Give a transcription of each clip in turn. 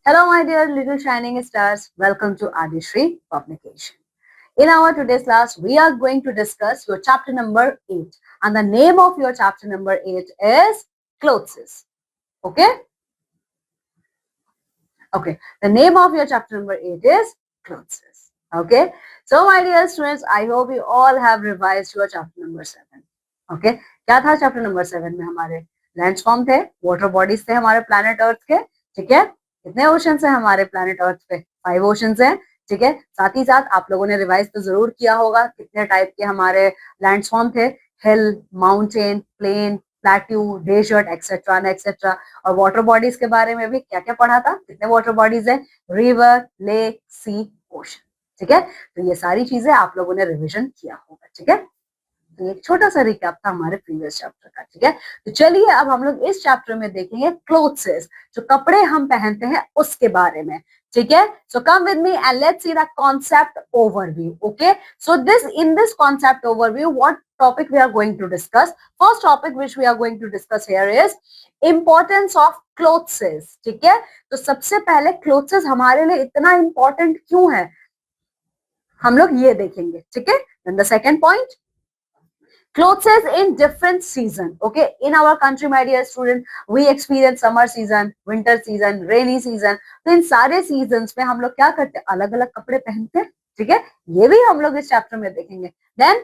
Hello, my dear little shining stars. Welcome to Adishri Publication. In our today's class, we are going to discuss your chapter number 8. And the name of your chapter number 8 is Clothes. Okay? Okay. The name of your chapter number 8 is Clothes. Okay? So, my dear students, I hope you all have revised your chapter number 7. Okay? क्या था chapter number 7 में हमारे landform थे, water bodies थे हमारे planet earth के, ठीक है? कितने ओशंस हैं हमारे प्लैनेट अर्थ पे? 5 ओशंस हैं, ठीक है? साथ ही साथ आप लोगों ने रिवाइज तो जरूर किया होगा कितने टाइप के हमारे लैंडफॉर्म थे, hill, mountain, plain, plateau, desert etcetera etcetera. और वाटर बॉडीज के बारे में भी क्या क्या पढ़ा था, कितने वाटर बॉडीज है? रिवर, लेक, सी, ओशन, ठीक है? तो ये सारी चीजें आप लोगों ने रिविजन किया होगा, ठीक है? तो एक छोटा सा रिकैप था हमारे प्रीवियस चैप्टर का, ठीक है? तो चलिए अब हम लोग इस चैप्टर में देखेंगे क्लोथ्स, जो कपड़े हम पहनते हैं उसके बारे में, ठीक है? So come with me and let's see the concept overview. Okay, so this in this concept overview what topic we are going to discuss? First topic which we are going to discuss here is importance of clothes, ठीक है? तो सबसे पहले clothes हमारे लिए इतना important क्यों है, हम लोग ये देखेंगे, ठीक है? Then the second point, clothes in different season. Okay, in our country, my dear student, we experience summer season, winter season, rainy season. तो इन सारे सीजन्स में हम लोग क्या करते हैं, अलग अलग कपड़े पहनते हैं, ठीक है? ये भी हम लोग इस चैप्टर में देखेंगे. Then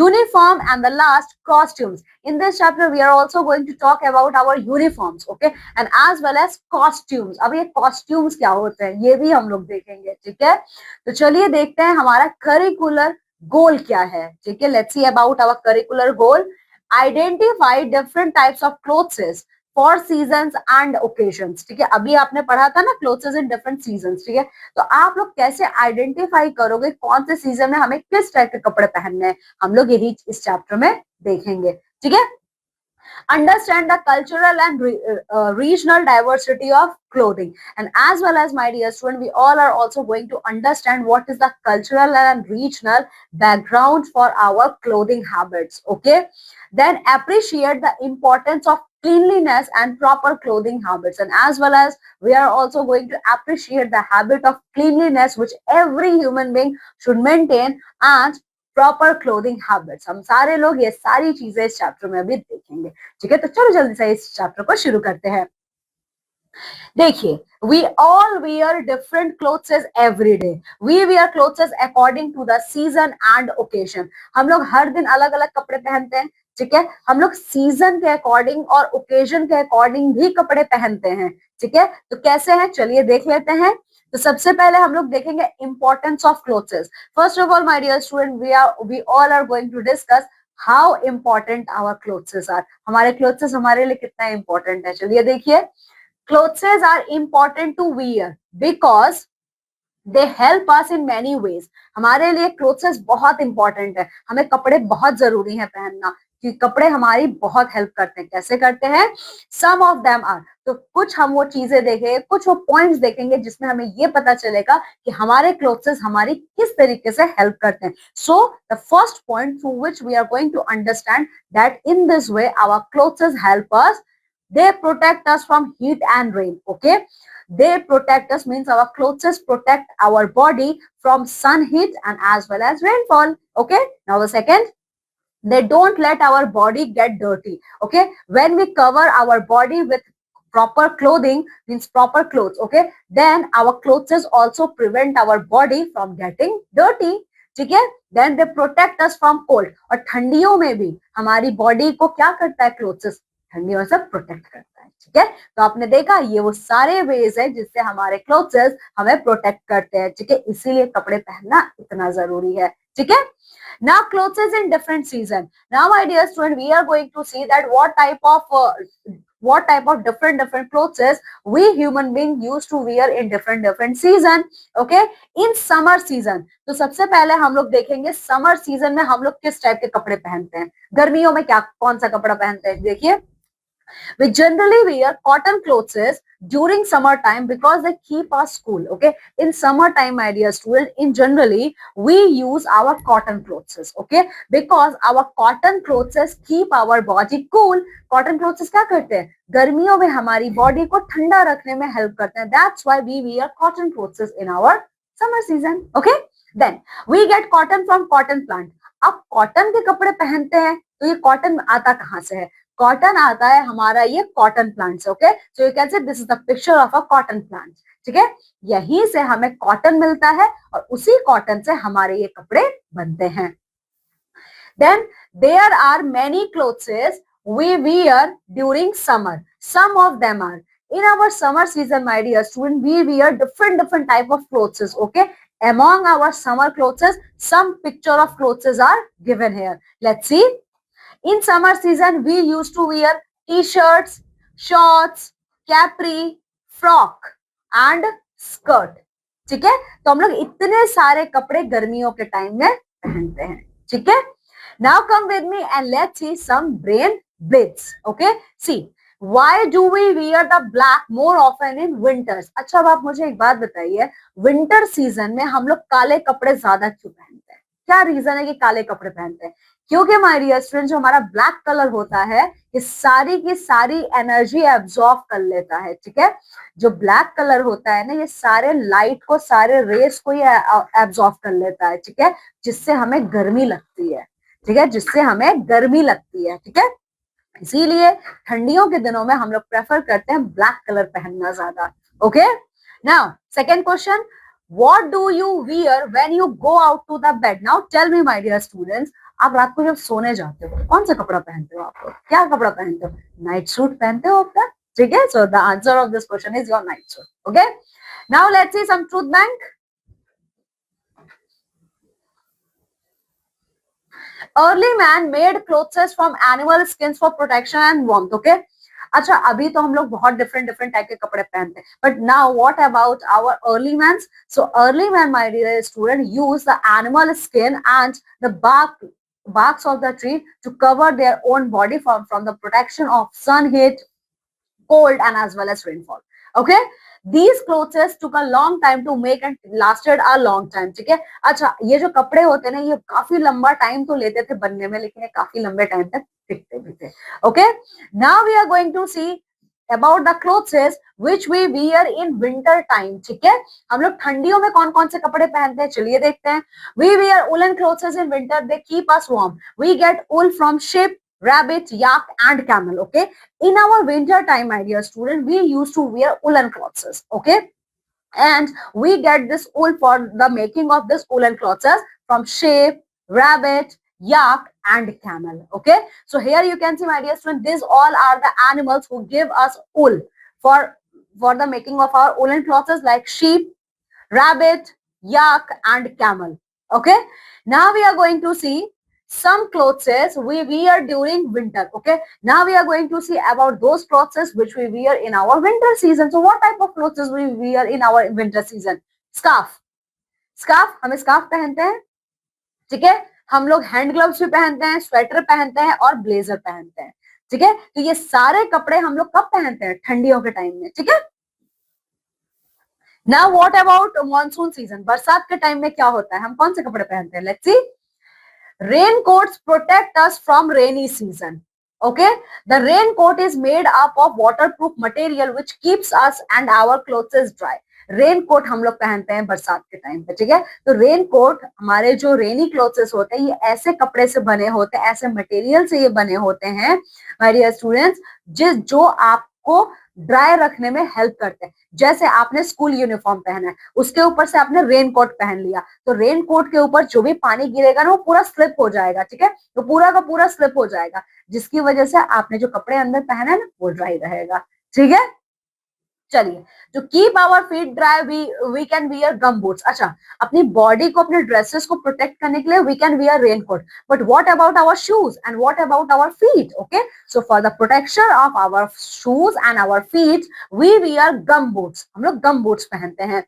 uniform and the last costumes. In this chapter we are also going to talk about our uniforms, okay, and as well as costumes. अब ये costumes क्या होते हैं ये भी हम लोग देखेंगे, ठीक है? तो चलिए देखते हैं हमारा करिकुलर गोल क्या है, ठीक है? Let's see about our curricular goal. Identify different types of clothes for seasons and occasions, ठीक है? अभी आपने पढ़ा था ना क्लोथ्स इन डिफरेंट सीजन्स, ठीक है? तो आप लोग कैसे आइडेंटिफाई करोगे कौन से सीजन में हमें किस टाइप के कपड़े पहनने हैं, हम लोग यही इस चैप्टर में देखेंगे, ठीक है? Understand the cultural and regional diversity of clothing, and as well as, my dear student, we all are also going to understand what is the cultural and regional background for our clothing habits. Okay, then appreciate the importance of cleanliness and proper clothing habits, and as well as we are also going to appreciate the habit of cleanliness which every human being should maintain, and proper clothing habits. हम सारे लोग ये सारी चीजें इस chapter में अभी देखेंगे, ठीक है? तो चलो जल्दी से इस चैप्टर को शुरू करते हैं। देखिए, we all wear different clothes every day. We wear clothes according to the season and occasion. हम लोग हर दिन अलग अलग कपड़े पहनते हैं, ठीक है? हम लोग सीजन के अकॉर्डिंग और ओकेजन के अकॉर्डिंग भी कपड़े पहनते हैं, ठीक है? तो कैसे हैं चलिए देख लेते हैं। तो सबसे पहले हम लोग देखेंगे importance of clothes. First of all, my dear student, we all are going to discuss how important our clothes are. हमारे क्लोथ्स हमारे लिए कितना इंपॉर्टेंट है, चलिए देखिए. Clothes are important to wear because they help us in many ways. हमारे लिए clothes बहुत इंपॉर्टेंट है, हमें कपड़े बहुत जरूरी है पहनना, क्योंकि कपड़े हमारी बहुत हेल्प करते हैं. कैसे करते हैं? सम ऑफ देम आर, तो कुछ हम वो चीजें देखेंगे, कुछ वो पॉइंट्स देखेंगे जिसमें हमें ये पता चलेगा कि हमारे क्लोथ्स हमारी किस तरीके से हेल्प करते हैं. So the first point through which we are going to understand that in this way our clothes help us. They protect us from heat and rain. Okay, they protect us means our clothes protect our body from sun heat and as well as rainfall. Okay, now the second, they don't let our body get dirty. Okay, when we cover our body with proper clothing, means proper clothes, okay, then our clothes also prevent our body from getting dirty. ठीक है? Then they protect us from cold. और ठंडियों में भी हमारी body को क्या करता है क्लोथ्स, ठंडियों से प्रोटेक्ट करता है, ठीक है? तो आपने देखा ये वो सारे वेज है जिससे हमारे क्लोथ्स हमें प्रोटेक्ट करते हैं, ठीक है? इसीलिए कपड़े पहनना इतना जरूरी है, ठीक है? Now clothes in different season. Now my dear student, we are going to see that what type of different clothes we human being used to wear in different season. Okay, in summer season, तो सबसे पहले हम लोग देखेंगे summer season में हम लोग किस टाइप के कपड़े पहनते हैं. गर्मियों में क्या कौन सा कपड़ा पहनते हैं, देखिए We generally wear cotton clothes during summer time because they keep us cool. Okay, in summer time, my dear student, in generally we use our cotton clothes. Okay, because our cotton clothes keep our body cool. Cotton clothes क्या करते हैं, गर्मियों में हमारी body को ठंडा रखने में हेल्प करते हैं. That's why we wear cotton clothes in our summer season. Okay, then we get cotton from cotton plant. अब कॉटन के कपड़े पहनते हैं तो ये कॉटन आता कहां से है, कॉटन आता है हमारा ये कॉटन प्लांट से. Okay, so you can say this is the picture of a cotton plant. ठीक है, यहीं से हमें कॉटन मिलता है और उसी कॉटन से हमारे ये कपड़े बनते हैं. Then there are many clothes we wear during summer. Some of them are in our summer season, my dear student. We wear different type of clothes. Okay, among our summer clothes, some picture of clothes are given here. Let's see. In summer season, we used to wear t-shirts, shorts, capri, frock and skirt. ठीक है, तो हम लोग इतने सारे कपड़े गर्मियों के टाइम में पहनते हैं. ठीक है, now come with me and let's see some brain blitz. Okay, see why do we wear the black more often in winters? अच्छा, अब आप मुझे एक बात बताइए, विंटर सीजन में हम लोग काले कपड़े ज्यादा क्यों पहनते हैं? क्या रीजन है कि काले कपड़े पहनते हैं? क्योंकि माय डियर स्टूडेंट, जो हमारा ब्लैक कलर होता है ये सारी की सारी एनर्जी एब्जॉर्ब कर लेता है. ठीक है, जो ब्लैक कलर होता है ना, ये सारे लाइट को, सारे रेस को ये एब्जॉर्ब कर लेता है. ठीक है, जिससे हमें गर्मी लगती है. ठीक है, जिससे हमें गर्मी लगती है. ठीक है, इसीलिए ठंडियों के दिनों में हम लोग प्रेफर करते हैं ब्लैक कलर पहनना ज्यादा. Okay, now second question, what do you wear when you go out to the bed? Now tell me my dear students, आप रात को जब सोने जाते हो कौन सा कपड़ा पहनते हो? आप क्या कपड़ा पहनते हो? नाइट सूट पहनते हो आपका. ठीक है, so the answer of this question is your night suit. Okay, now let's see some truth bank. Early man made clothes from animal skins for protection and warmth. Okay, अच्छा, अभी तो हम लोग बहुत डिफरेंट टाइप के कपड़े पहनते हैं, but now what about our early man? So early man, my dear student, use the animal skin and the barks of the tree to cover their own body from the protection of sun, heat, cold and as well as rainfall. Okay, these clothes took a long time to make and lasted a long time. ठीक है, अच्छा, ये जो कपड़े होते हैं ना, ये काफी लंबा टाइम तो लेते थे बनने में, लेकिन ये काफी लंबे टाइम तक टिकते भी थे. Okay, now we are going to see about the clothes which we wear in winter time. ठीक है, हम लोग ठंडियों में कौन कौन से कपड़े पहनते हैं, चलिए देखते हैं. We wear woolen clothes in winter, they keep us warm. We get wool from sheep, rabbit, yak and camel. Okay, in our winter time, my dear student, we used to wear woolen clothes. Okay, and we get this wool for the making of this woolen clothes from sheep, rabbit, yak and camel. Okay, so here you can see, my dear student, these all are the animals who give us wool for the making of our woolen clothes, like sheep, rabbit, yak and camel. Okay, now we are going to see some clothes we wear during winter. Okay, now we are going to see about those clothes which we wear in our winter season. So what type of clothes we wear in our winter season? Scarf. Scarf, हम scarf पहनते हैं. ठीक है, हम लोग hand gloves भी पहनते हैं, स्वेटर पहनते हैं और ब्लेजर पहनते हैं. ठीक है, तो ये सारे कपड़े हम लोग कब पहनते हैं? ठंडियों के टाइम में. ठीक है, now what about monsoon season? बरसात के टाइम में क्या होता है, हम कौन से कपड़े पहनते हैं? Let's C. Raincoats protect us from rainy season. Okay, the raincoat is made up of waterproof material which keeps us and our clothes dry. Raincoat हम लोग पहनते हैं बरसात के टाइम पे. ठीक है, तो रेनकोट हमारे जो रेनी क्लोथ्स होते हैं, ये ऐसे कपड़े से बने होते हैं, ऐसे मटेरियल से ये बने होते हैं माय डियर स्टूडेंट्स, जो आपको ड्राई रखने में हेल्प करते हैं. जैसे आपने स्कूल यूनिफॉर्म पहना है, उसके ऊपर से आपने रेनकोट पहन लिया, तो रेनकोट के ऊपर जो भी पानी गिरेगा ना, वो पूरा स्लिप हो जाएगा. ठीक है, तो पूरा का पूरा स्लिप हो जाएगा, जिसकी वजह से आपने जो कपड़े अंदर पहना है ना, वो ड्राई रहेगा. ठीक है, चलिए, to keep our feet dry we can wear gum boots. अच्छा, अपनी बॉडी को, अपने ड्रेसेस को प्रोटेक्ट करने के लिए we can wear raincoat. But what about our shoes and what about our feet? Okay, so for the protection of our shoes and our feet we wear gum boots. हम लोग gum boots पहनते हैं.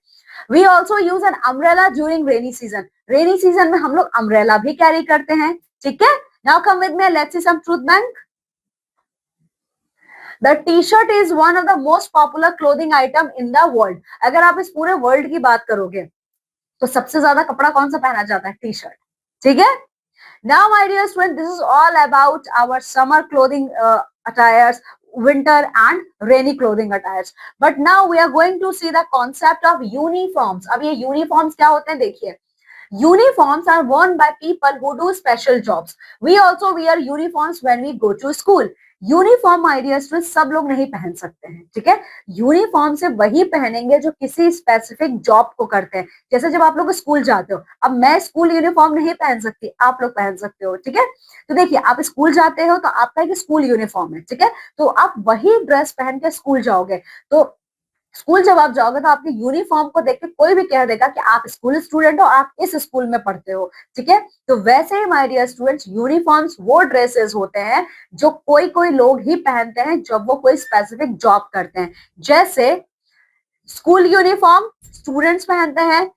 We also use an umbrella during rainy season. Rainy season में हम लोग umbrella भी carry करते हैं. ठीक है, now come with me, let's see some truth bank. The T shirt is one of the most popular clothing item in the world. अगर आप इस पूरे वर्ल्ड की बात करोगे तो सबसे ज्यादा कपड़ा कौन सा पहना जाता है? T shirt. ठीक है। Now, my dear students, this is all about our summer clothing attires, winter and rainy clothing attires. But now we are going to see the concept of uniforms. अब ये uniforms क्या होते हैं देखिए। Uniforms are worn by people who do special jobs. We also wear uniforms when we go to school. Uniform my dear students सब लोग नहीं पहन सकते हैं, ठीक है। यूनिफॉर्म से वही पहनेंगे जो किसी स्पेसिफिक जॉब को करते हैं। जैसे जब आप लोग स्कूल जाते हो, अब मैं स्कूल यूनिफॉर्म नहीं पहन सकती, आप लोग पहन सकते हो, ठीक है। तो देखिए आप स्कूल जाते हो तो आपका एक स्कूल यूनिफॉर्म है, ठीक है, तो आप वही ड्रेस पहन के स्कूल जाओगे। तो स्कूल जब आप जाओगे तो आपके यूनिफॉर्म को देख के कोई भी कह देगा कि आप स्कूल स्टूडेंट हो, आप इस स्कूल में पढ़ते हो, ठीक है। तो वैसे ही माय डियर स्टूडेंट्स यूनिफॉर्म्स वो ड्रेसेस होते हैं जो कोई कोई लोग ही पहनते हैं जब वो कोई स्पेसिफिक जॉब करते हैं। जैसे स्कूल यूनिफॉर्म स्टूडेंट्स पहनते हैं,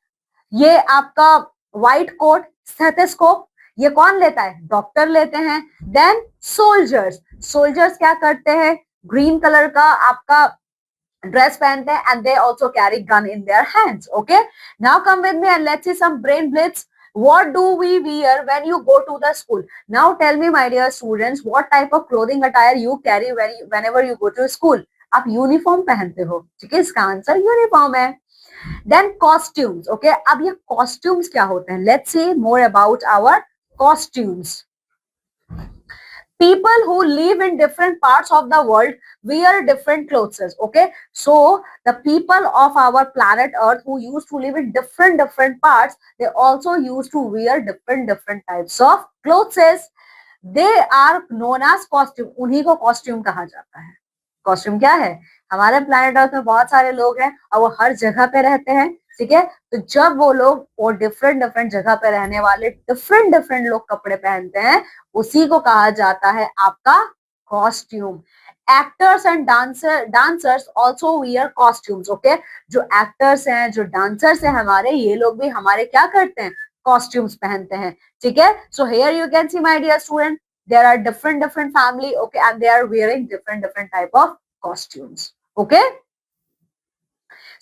ये आपका व्हाइट कोट स्टेथोस्कोप ये कौन लेता है? डॉक्टर लेते हैं। देन सोल्जर्स, सोल्जर्स क्या करते हैं? ग्रीन कलर का आपका ड्रेस पहनते हैं and they also carry gun in their hands. Okay, now come with me and let's see some brain blitz. What do we wear when you go to the school? Now tell me my dear students, what type of clothing attire you carry whenever you go to school? आप uniform पहनते हो, ठीक है, इसका answer uniform है। Then costumes. Okay, अब ये costumes क्या होते हैं? Let's see more about our costumes. People who live in different parts of the world wear different clothes. Okay, so the people of our planet earth who used to live in different parts, they also used to wear different types of clothes. They are known as costume. उन्हीं को costume कहा जाता है। Costume क्या है? हमारे planet earth में बहुत सारे लोग हैं और वो हर जगह पे रहते हैं, ठीक है। तो जब वो लोग वो डिफरेंट जगह पे रहने वाले डिफरेंट लोग कपड़े पहनते हैं, उसी को कहा जाता है आपका costume. Actors and dancers also wear costumes. Okay, जो एक्टर्स हैं, जो डांसर्स हैं हमारे, ये लोग भी हमारे क्या करते हैं? कॉस्ट्यूम्स पहनते हैं, ठीक है। So here you can see my dear student, there are different family, okay, and they are wearing different type of costumes. Okay,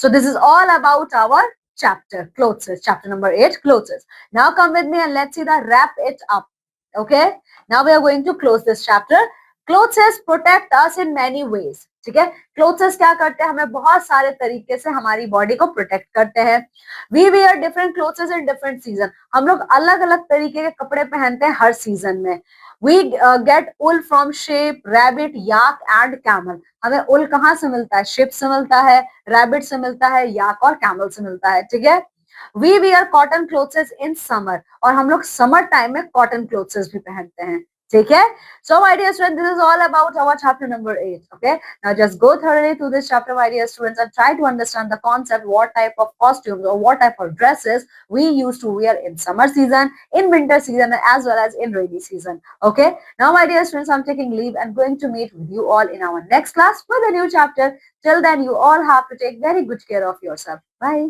so this is all about our chapter clothes, chapter number 8, clothes. Now come with me and let's see the wrap it up. Okay, now we are going to close this chapter. Clothes protect us in many ways. ठीक है, clothes क्या करते हैं? हमें बहुत सारे तरीके से हमारी बॉडी को प्रोटेक्ट करते हैं। We wear different clothes in different season. हम लोग अलग अलग तरीके के कपड़े पहनते हैं हर सीजन में। We get wool from sheep, rabbit, yak and camel. हमें उल कहाँ से मिलता है? शेप से मिलता है, रैबिट से मिलता है, याक और कैमल से मिलता है, ठीक है। We wear cotton clothes in summer, और हम लोग समर टाइम में कॉटन क्लोथ्स भी पहनते हैं, ठीक है। So my dear students, this is all about our chapter number 8. Okay, now just go thoroughly through this chapter, my dear students, and try to understand the concept, what type of costumes or what type of dresses we used to wear in summer season, in winter season, as well as in rainy season. Okay, now my dear students, I'm taking leave and going to meet with you all in our next class with a new chapter. Till then, you all have to take very good care of yourself. Bye.